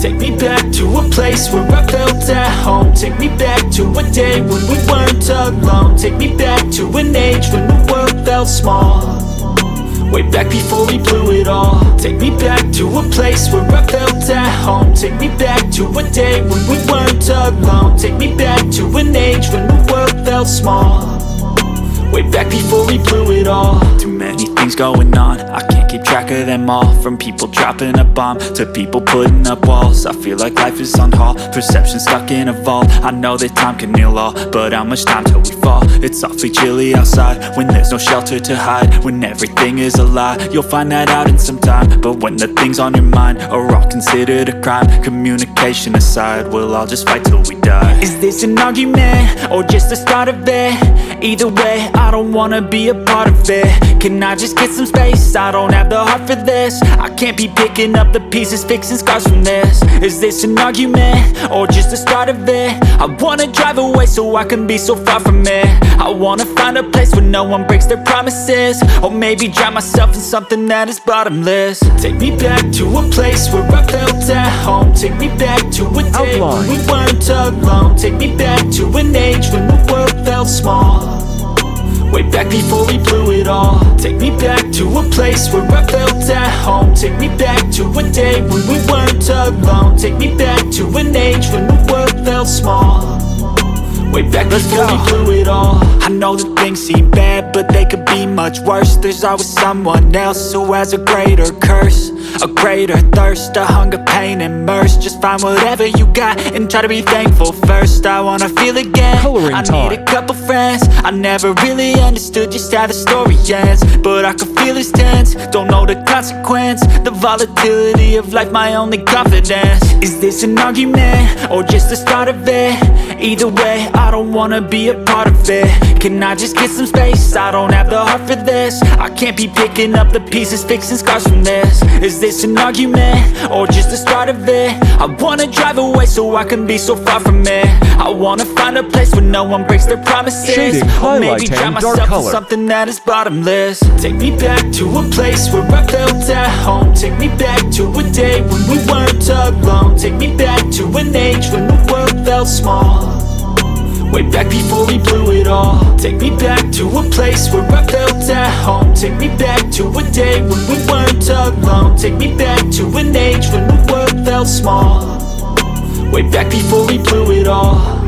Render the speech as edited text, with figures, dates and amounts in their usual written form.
Take me back to a place where I felt at home. Take me back to a day when we weren't alone. Take me back to an age when the world felt small, way back before we blew it all. Take me back to a place where I felt at home. Take me back to a day when we weren't alone. Take me back to an age when the world felt small, way back before we blew it all. Too many things going on, I can't keep track of them all. From people dropping a bomb to people putting up walls. I feel like life is on hold, perception stuck in a vault. I know that time can heal all, but how much time till we fall? It's awfully chilly outside when there's no shelter to hide. When everything is a lie, you'll find that out in some time. But when the things on your mind are all considered a crime, communication aside, we'll all just fight till we die. Is this an argument or just the start of it? Either way, I don't wanna be a part of it. Can I just get some space? I don't have the heart for this. I can't be picking up the pieces, fixing scars from this. Is this an argument or just the start of it? I wanna drive away so I can be so far from it. I wanna find a place where no one breaks their promises, or maybe drown myself in something that is bottomless. Take me back to a place where I felt at home. Take me back to a day when we weren't alone. Take me back to an age when the world felt small, way back before we blew it all. Take me back to a place where I felt at home. Take me back to a day when we weren't alone. Take me back to an age when the world felt small, way back before we blew it all. I know that things seem bad, but they could be much worse. There's always someone else who has a greater curse, a greater thirst, a hunger, pain, and mercy. Just find whatever you got and try to be thankful first. I wanna feel again, I need a couple friends. I never really understood just how the story ends, but I can feel it's tense, don't know the consequence. The volatility of life, my only confidence. Is this an argument or just the start of it? Either way, I don't wanna be a part of it. Can I just get some space? I don't have the heart for this. I can't be picking up the pieces, fixing scars from this. Is this an argument or just the start of it? I wanna drive away so I can be so far from it. I wanna find a place where no one breaks their promises, Shading, or maybe drown myself in color. something that is bottomless. Take me back to a place where I felt at home. Take me back to a day when we weren't alone. Take me back to an age when the world felt small, way back before we blew it all. Take me back to a place where I felt at home. Take me back to a day when we weren't alone. Take me back to an age when the world felt small, way back before we blew it all.